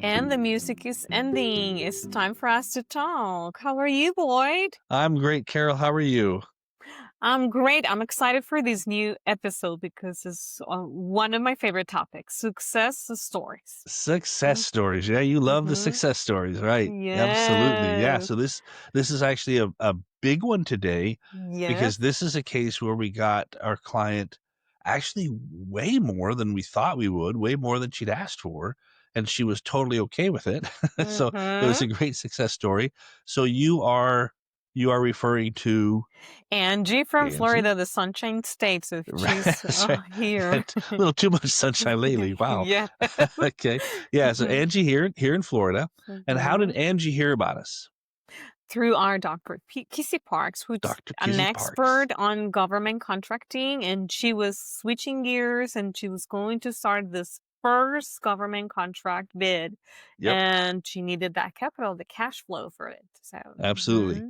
And the music is ending. It's time for us to talk. How are you, Boyd? I'm great, Carol. How are you? I'm great. I'm excited for this new episode because it's one of my favorite topics, success stories. Success stories. Yeah, you love the Mm-hmm. success stories, right? Absolutely. Yeah. Yes. So this is actually a big one today because Yes. this is a case where we got our client actually way more than we thought we would, way more than she'd asked for, and she was totally okay with it. So it was Mm-hmm. a great success story. So you are referring to Angie from Angie? Florida, the Sunshine State. So Right, she's that's right. here. Had a little too much sunshine lately. Wow. Yes. Okay. Yeah, so Angie here in Florida. And how did Mhm. Angie hear about us? Through our Dr. Kissy Parks, who's Dr. an Kizzy Parks. expert on government contracting, and she was switching gears and she was going to start this first government contract bid, Yep, and she needed that capital, the cash flow for it. So, absolutely.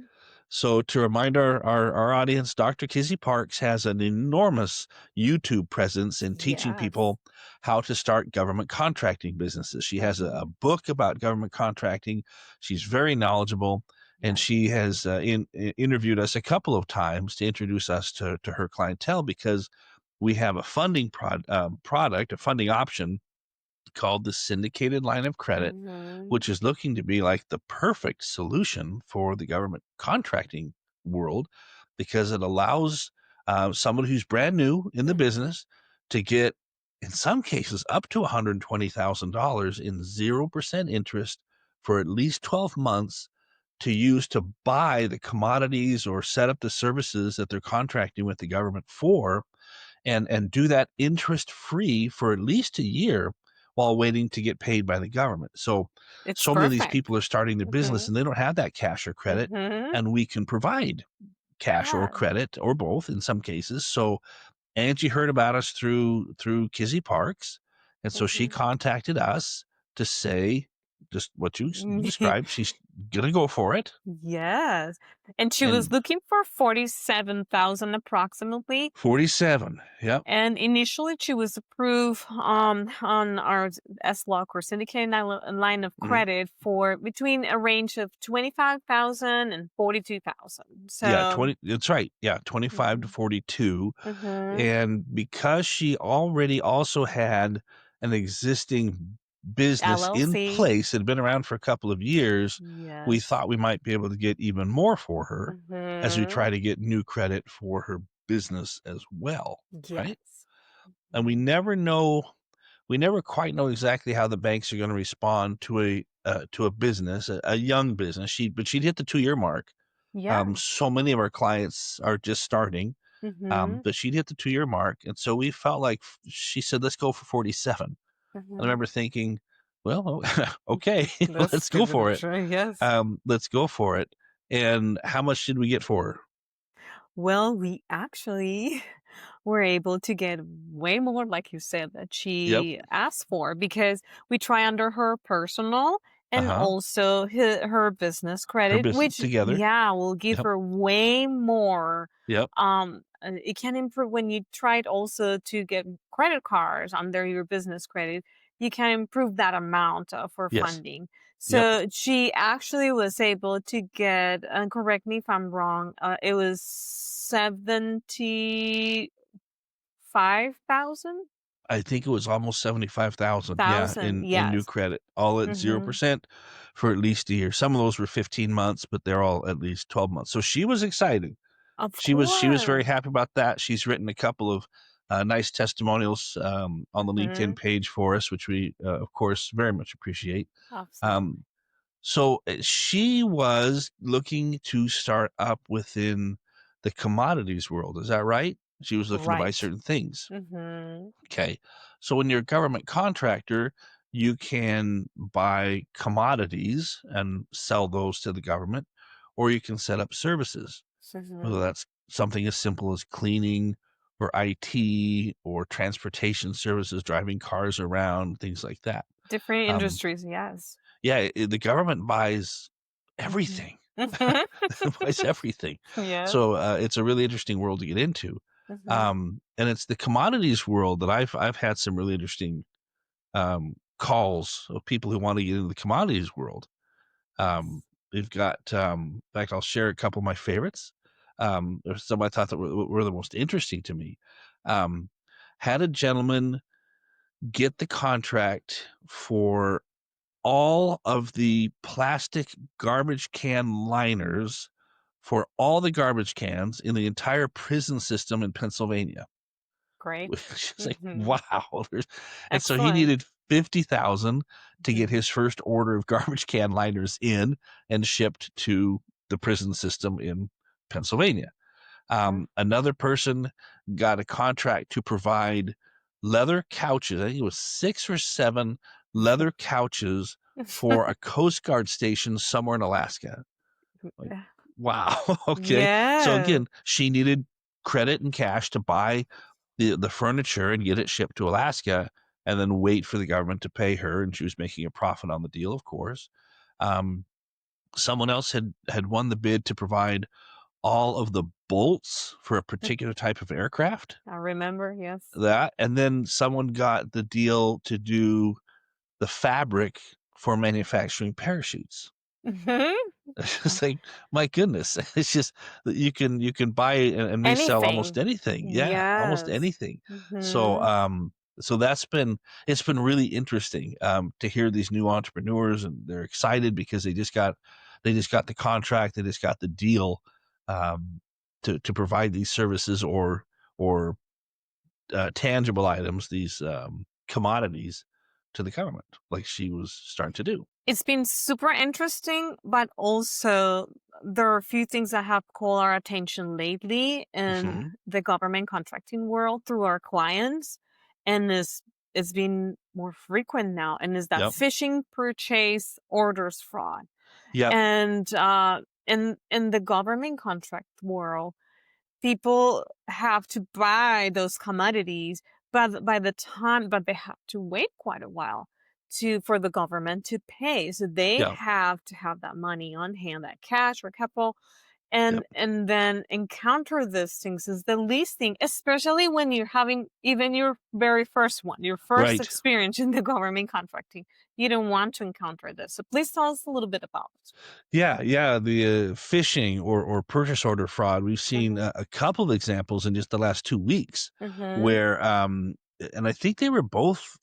So to remind our audience, Dr. Kizzy Parks has an enormous YouTube presence in teaching yes. people how to start government contracting businesses. She has a Mhm. book about government contracting. She's very knowledgeable, and Yes. she has interviewed us a couple of times to introduce us to her clientele because we have a product, a funding option called the syndicated line of credit, Mhm. which is looking to be like the perfect solution for the government contracting world because it allows someone who's brand new in the business to get, in some cases, up to $120,000 in 0% interest for at least 12 months to use to buy the commodities or set up the services that they're contracting with the government for, and do that interest free for at least a year while waiting to get paid by the government. So It's so many of these perfect. people are starting their business Mhm. and they don't have that cash or credit, Mhm. and we can provide cash or Yeah. credit or both in some cases. So Angie heard about us through Kizzy Parks, and so she Mhm. contacted us to say just what you described. She's gonna go for it, Yes. And she was and looking for 47,000 approximately. 47. Yep. And initially she was approved on our SLOC or syndicated line of Mhm. credit for between a range of 25,000 and 42,000. Yeah, So 20, that's right. Yeah, 25 to mhm. 42. Mhm. And because she already also had an existing business in LLC. place that had been around for a couple of years, we Yes. thought we might be able to get even more for her as we Mhm. try to get new credit for her business as well, right? Yes. And Mhm. we never quite know exactly how the banks are going to respond to a business, a young business. She'd hit the 2-year mark. Yeah. So many of our clients are just starting, Mhm. but she'd hit the 2-year mark, and so we felt like she said, "Let's go for 47." I Mhm. remember thinking, "Well, okay, Let's let's go give it a for it. try. Yes. Let's go for it." And how much did we get for her? Well, we actually were able to get way more, like you said, that Yep. she asked for because we try under her personal and Uh-huh. also her business Her credit, business which, together. yeah, will give Yep. her way more. Yep. It can improve when you tried also to get credit cards under your business credit. You can improve that amount for Yes. funding. Yep. So she actually was able to get, and correct me if I'm wrong, it was 75,000? I think it was almost 75,000, yeah, 1,000, in new yes. credit, all at Mhm. 0% for at least a year. Some of those were 15 months, but they're all at least 12 months. So she was excited. Of She was very course. happy about that. She's written a couple of nice testimonials on the LinkedIn Mhm. page for us, which we, of course, very much appreciate. Absolutely. Um, so she was looking to start up within the commodities world. Is that right? She was looking to buy Right. certain things. Mhm. Okay. So when you're a government contractor, you can buy commodities and sell those to the government, or you can set up services, whether Mhm. that's something as simple as cleaning or IT or transportation services, driving cars around, things like that. Different Um, industries, yes. yeah, the government buys Mhm. everything. Mhm. It buys everything. Yes. So it's a really interesting world to get into. Mhm. And it's the commodities world that I've had some really interesting calls of people who want to get into the commodities world. Yes. We've got, in fact, I'll share a couple of my favorites. There's some I thought that were the most interesting to me. Um, had a gentleman get the contract for all of the plastic garbage can liners for all the garbage cans in the entire prison system in Pennsylvania. Great. Which is like, Hmm. wow. And so he Excellent. needed 50,000 to get Mhm. his first order of garbage can liners in and shipped to the prison system in Pennsylvania. Yeah. Another person got a contract to provide leather couches. I think it was 6 or 7 leather couches for a Coast Guard station somewhere in Alaska. Like, wow. Okay. So Yeah. again, she needed credit and cash to buy the furniture and get it shipped to Alaska and then wait for the government to pay her, and she was making a profit on the deal, of course. Um, Someone else had won the bid to provide all of the bolts for a particular type of aircraft. I remember, yes. That, and then someone got the deal to do the fabric for manufacturing parachutes. Mhm. It's Uh, just like, my goodness, it's just that you can buy and resell almost Anything. anything. Yeah, almost Yes. anything. So, Mhm. so it's been really interesting to hear these new entrepreneurs, and they're excited because they just got the contract, they just got the deal to provide these services or tangible items, these commodities to the government, like she was starting to do. It's been super interesting, but also there are a few things that have caught our attention lately in Hmm. the government contracting world through our clients. And this it's been more frequent now, and is that Yep. phishing purchase orders fraud. Yep. And in the government contract world, people have to buy those commodities, but they have to wait quite a while for the government to pay. So they Yep. have to have that money on hand, that cash or capital, and Yep. then encounter these things is the least thing, especially when you're having even your very first one, your first Right. experience in the government contracting. You don't want to encounter this. So please tell us a little bit about it. Yeah, yeah. The phishing or purchase order fraud. We've seen Mm-hmm. a couple of examples in just the last 2 weeks, Mm-hmm. where and I think they were both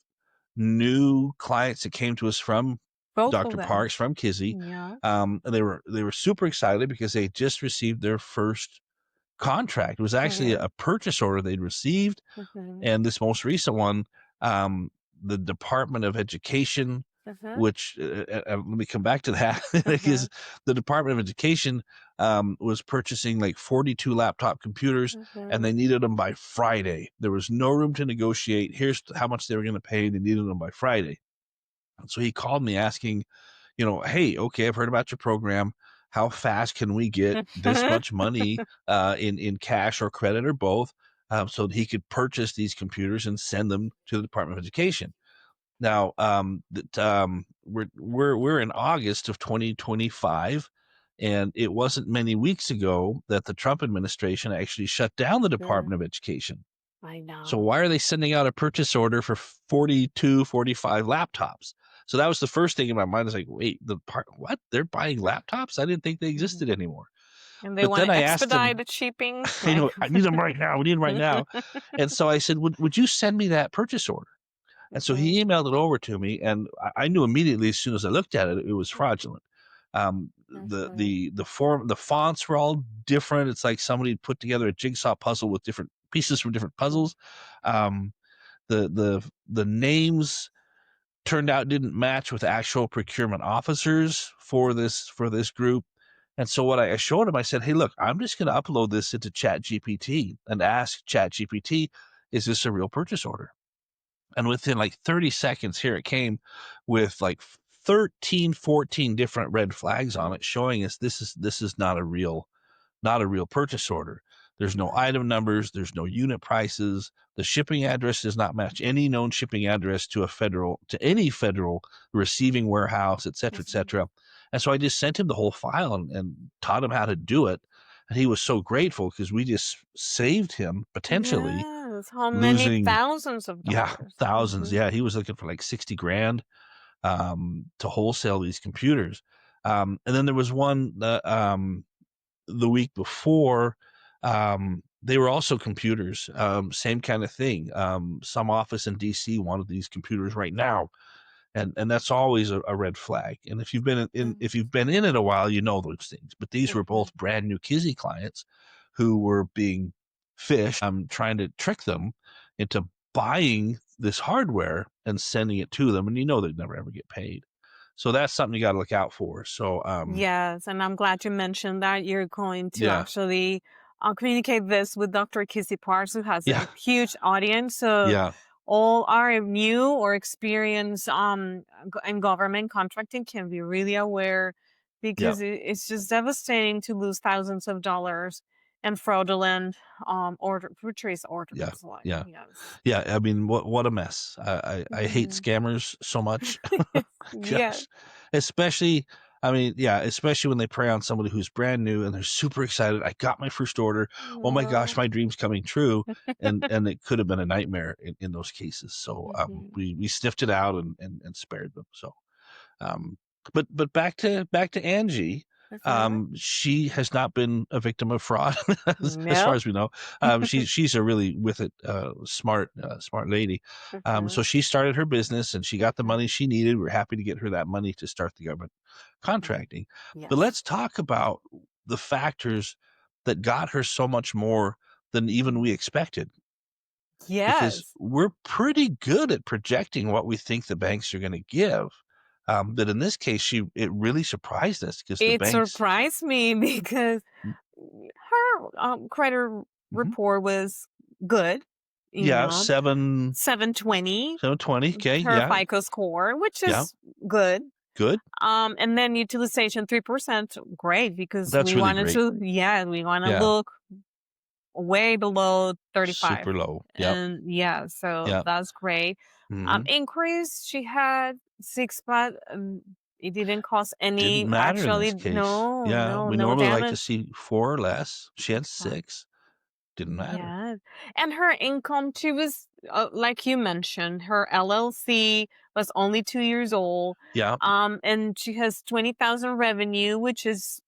new clients that came to us from Both of Dr. them. Parks, from Kizzy. Yeah. And they were super excited because they just received their first contract. It was actually Mm-hmm. a purchase order they'd received, Mm-hmm. and this most recent one, um, the Department of Education, Mm-hmm. which let me come back to that, Mm-hmm. because the Department of Education was purchasing like 42 laptop computers, and Mm-hmm. they needed them by Friday. There was no room to negotiate. Here's how much they were going to pay. They needed them by Friday. And so he called me asking, hey, okay, I've heard about your program. How fast can we get this Mhm. much money in cash or credit or both, so that he could purchase these computers and send them to the Department of Education? Now, we're in August of 2025, and it wasn't many weeks ago that the Trump administration actually shut down the Department of Education. I So know. why are they sending out a purchase order for 42, 45 laptops? So that was the first thing in my mind. I was like, wait, what? They're buying laptops? I didn't think they Mhm. existed anymore. And they But want then to I asked them, expedite the shipping, I like. know, I need them right now. We need them right now. And so I said, would you send me that purchase order? And so Mhm. he emailed it over to me, and I knew immediately as soon as I looked at it, it was fraudulent. Mhm. The fonts were all different. It's like somebody put together a jigsaw puzzle with different pieces from different Mhm. puzzles. Um, the names turned out didn't match with actual procurement officers for this group. And so what I showed him, I said, hey, look, I'm just going to upload this into Chat GPT and ask Chat GPT, is this a real purchase order? And within like 30 seconds, here it came with like 13, 14 different red flags on Mhm. it, showing us this is not a real purchase order. There's no Right. item numbers, there's no unit prices. The shipping address does not match any known shipping address to any federal receiving warehouse, et cetera, et Mhm. cetera. And so I just sent him the whole file and taught him how to do it. And he was so grateful because we just saved him Yeah. potentially Yes, how many losing, thousands of yeah, dollars. thousands. Mhm, Yeah, he was looking for like 60 grand to wholesale these computers. And then there was one the week before. They were also computers, same kind of thing. Some office in DC wanted these computers right now, and that's always a red flag. And if you've been if mhm, you've been in it a while, you know those things. But these were mhm. both brand new Kizzy clients who were being fished, trying to trick them into buying this hardware and sending it to them, and you know they'd never ever get paid. So that's something you got to look out for. So Yes, and I'm glad you mentioned that you're going to yeah, actually communicate this with Dr. Kissy Parks, who has yeah, a huge audience. So yeah, all our new or experienced in government contracting can be really aware yeah, because it's just devastating to lose thousands of dollars and fraudulent purchase yeah, orders. Like yeah. yes. Yeah, I mean, what a mess. I hate Mhm. scammers so much. Yes. Gosh, especially, I mean, yeah, especially when they prey on somebody who's brand new and they're super excited. I got my first order. Oh my gosh, No. my dream's coming true, and it could have been a nightmare in those cases. So Mhm. we sniffed it out and spared them. So um, but back to Angie. Uh-huh. She has not been a victim of fraud, as far Nope. as we know. She's a really with it smart lady. So Mhm. she started her business and she got the Mhm. money she needed. We're happy to get her that money to start the government Mhm. contracting. But Yes. let's talk about the factors that got her so much more than even Mhm. we expected, because Yes. we're pretty good at projecting what we think the banks are going to give. But in this case, it really surprised us because the It banks, surprised me because her credit mhm, report was good, you yeah, know, 720, 720. Okay, her yeah, FICO score, which yeah, is good. good. And then utilization 3%, great, because That's we really wanted great. to, yeah, we want to Yeah, look way below 35. super low. Yep, And yeah, so yep. that's great. Hmm. Increase, she had six, but it didn't cost Didn't any, matter in actually, this case. no, Yeah, no, we no normally like to damage. see four or less. She had Exactly. six. Didn't matter. Yeah. And her income too was, like you mentioned, her LLC was only 2 years old. Yeah, And she has 20,000 revenue, which is,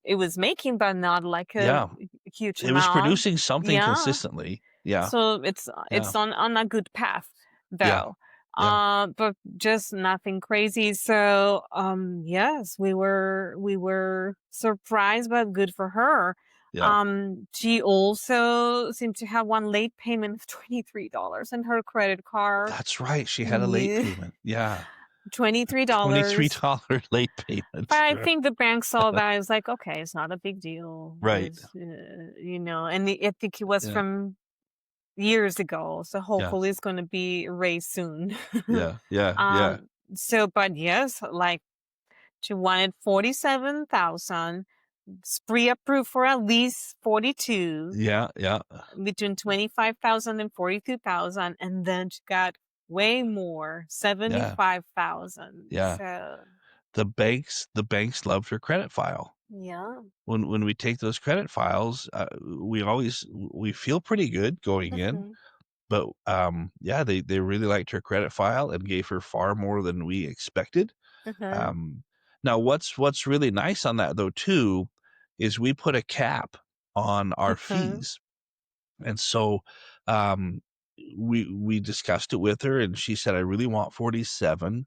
it was making, but not like a yeah. huge It was amount. producing something Yeah. consistently. Yeah, So yeah, it's on a good path yeah, though. yeah, But just nothing crazy. So yes, we were surprised, but good for her. yeah. She also seemed to have one late payment of $23 in her credit card. That's right. She had a late Yeah. payment. Yeah. $23. $23 late But payment. I think the bank saw that. It's like, okay, it's not a big deal. Right. It's, and I think it was Yeah. from years ago, so Yeah. hopefully it's gonna be raised soon. Yeah. Yeah. Yeah. Um, so but yes, like she wanted 47,000, it's pre-approved for at least 42, Yeah. Yeah. between 25,000 and 42,000, and then she got way more, Yeah. 75,000. Yeah. So The banks loved her credit file. yeah. When we take those credit files, we feel pretty good going in, Mhm. but yeah, they really liked her credit file and gave her far more than we expected. Uh-huh. Um, Now what's really nice on that though too is we put a cap on our Uh-huh. fees. And so um, we discussed it with her, and she said, "I really want 47."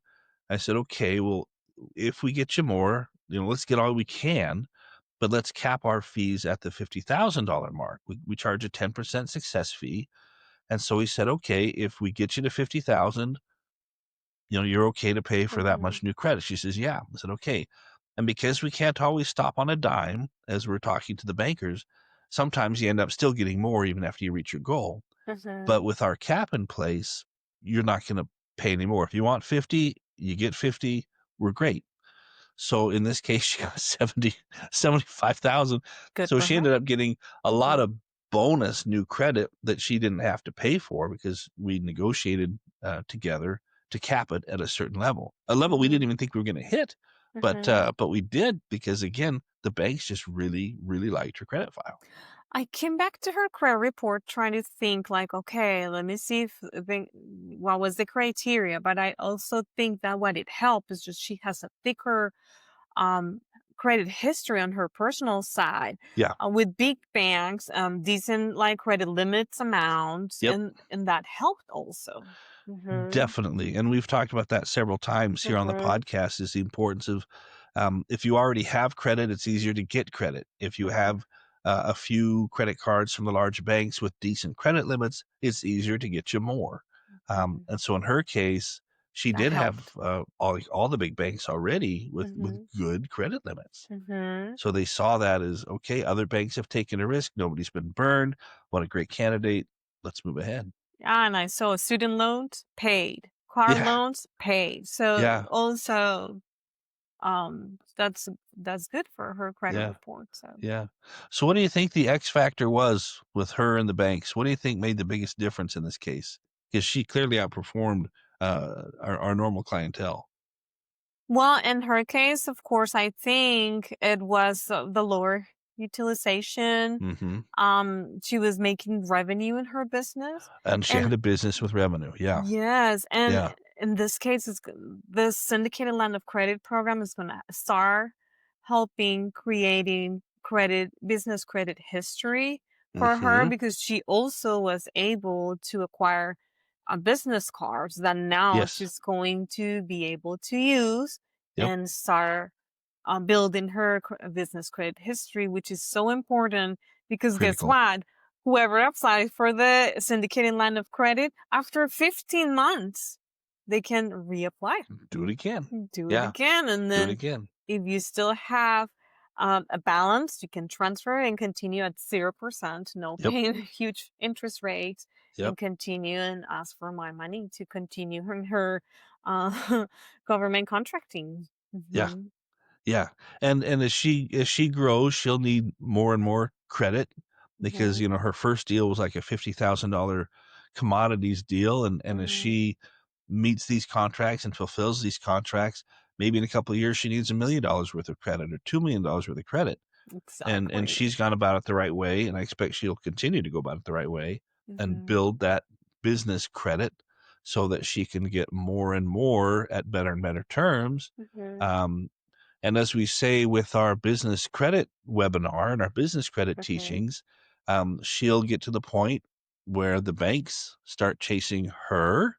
I said, "Okay, well, if we get you more, let's get all we can, but let's cap our fees at the $50,000 mark. We charge a 10% success fee." And so he said, "Okay, if we get you to 50,000, you're okay to pay for that Mhm. much new credit." She says, "Yeah." I said, "Okay." And because we can't always stop on a dime as we're talking to the bankers, sometimes you end up still getting more even after you reach your goal. Mhm. But with our cap in place, you're not going to pay any more. If you want 50, you get 50. We're great. So in this case, she got 75,000. Good So for she her. ended up getting a lot Mhm. of bonus new credit that she didn't have to pay for because we negotiated together to cap it at a certain level, a level we didn't Mhm. even think we were going to hit. But Mhm. uh, but we did because again, the banks just really, really liked her credit file. I came back to her credit report trying to think like, okay, let me see if what was the criteria. But I also think that what it helped is just she has a thicker um, credit history on her personal side Yeah. with big banks, decent like credit limits amounts, Yep. and that helped also. Mhm. Definitely. And we've talked about that several times here on the Mhm. podcast is the importance of if you already have credit, it's easier to get credit. If you Mhm. have a few credit cards from the large banks with decent credit limits, it's easier to get you more. Mhm. And so in her case, she That did have helped. all the big banks already with Mhm. good credit limits. Mhm. So they saw that as okay, other banks have taken a risk. Nobody's been burned. What a great candidate. Let's move ahead. Yeah, and I saw student loans paid, car Yeah. loans paid. So Yeah. also, that's good for her credit Yeah. report. So, Yeah. So what do you think the X factor was with her and the banks? What do you think made the biggest difference in this case? Because she clearly outperformed our normal clientele. well, in her case, of course, I think it was the lower utilization. Hmm. She was making revenue in her business, And she and had a business with revenue. Yeah. yes, and Yeah. in this case, this syndicated line of credit program is going to start helping creating business credit history for her Hmm. because she also was able to acquire business cards that now Yes. she's going to be able to use Yep. and start building her business credit history, which is so important because guess Critical. what? Whoever applies for the syndicated line of credit, after 15 months, they can reapply, Do it again. do it Yeah. again. And Do it then again. if you still have a balance, you can transfer and continue at 0%, no Yep. paying huge interest rates, Yep. and continue and ask for more money to continue her uh, government contracting. Yeah. Mhm. Yeah, and as she grows, she'll need more and more credit because, Mhm. her first deal was like a $50,000 commodities deal, and as Mhm. she meets these contracts and fulfills these contracts, maybe in a couple of years, she needs $1 million worth of credit or $2 million worth of credit, and Exactly. she's gone about it the right way, and I expect she'll continue to go about it the right way and Mhm. build that business credit so that she can get more and more at better and better terms, Mhm. um, and as we say with our business credit webinar and our business credit Mhm. teachings, she'll get to the point where the banks start chasing her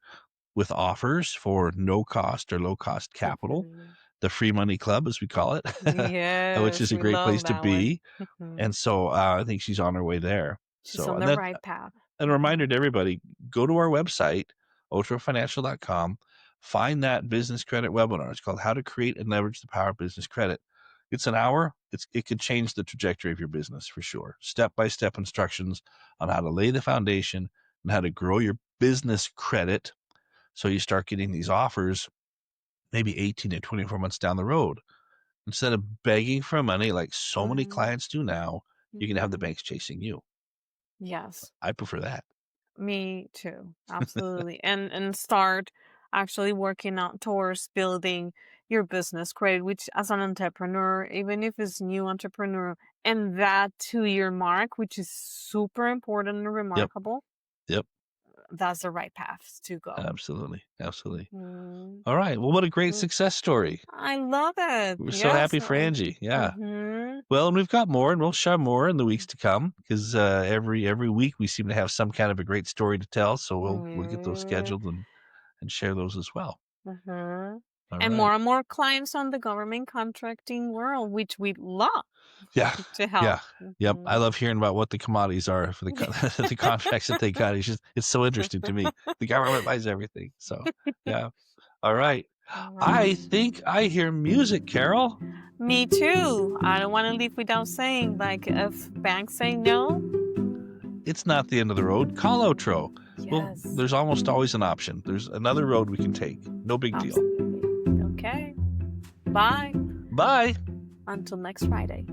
with offers for no cost or low cost capital, Mhm. the free money club, as we call it, which Yes, is a we great love place to that one. be. Mhm. And so I think she's on her way there. She's So, on and the then right path. and a reminder Mhm. to everybody, go to our website, otrofinancial.com, find that business credit webinar. It's called How to Create and Leverage the Power of Business Credit. It's an hour. It could change the trajectory of your business for sure. Step-by-step instructions on how to lay the foundation and how to grow your business credit so you start getting these offers maybe 18 to 24 months down the road. Instead of begging for money like so many Mhm. clients do now, you can have the Mhm. banks chasing you. Yes, I prefer that. me too. Absolutely. And start actually working out towards building your business credit, which as an entrepreneur, even if it's new entrepreneur, and that 2-year mark, which is super important and Yep. remarkable, Yep. that's the right path to go. Absolutely. Absolutely. Mhm. All right. Well, what a great Mm. success story. I love it. We're so Yes. happy for Angie. Yeah. Mhm. Well, and we've got more, and we'll share more in the weeks to come because every week we seem to have some kind of a great story to tell. So we'll get those Mhm. scheduled and share those as well. Mhm. All right. And more clients on the government contracting world, which we love Yeah. to help. Yeah. Yep. I Mhm. love hearing about what the commodities are for the the contracts that they got. It's so interesting to me. The government buys everything. So yeah. All right. All I right. think I hear music, Carol. Me too. I don't want to leave without saying, like, if banks say no, It's not the end of the road. Call outro. Well, yes, there's almost always an option. There's another road we can take. No big deal. absolutely. Okay. Bye. Bye. Until next Friday.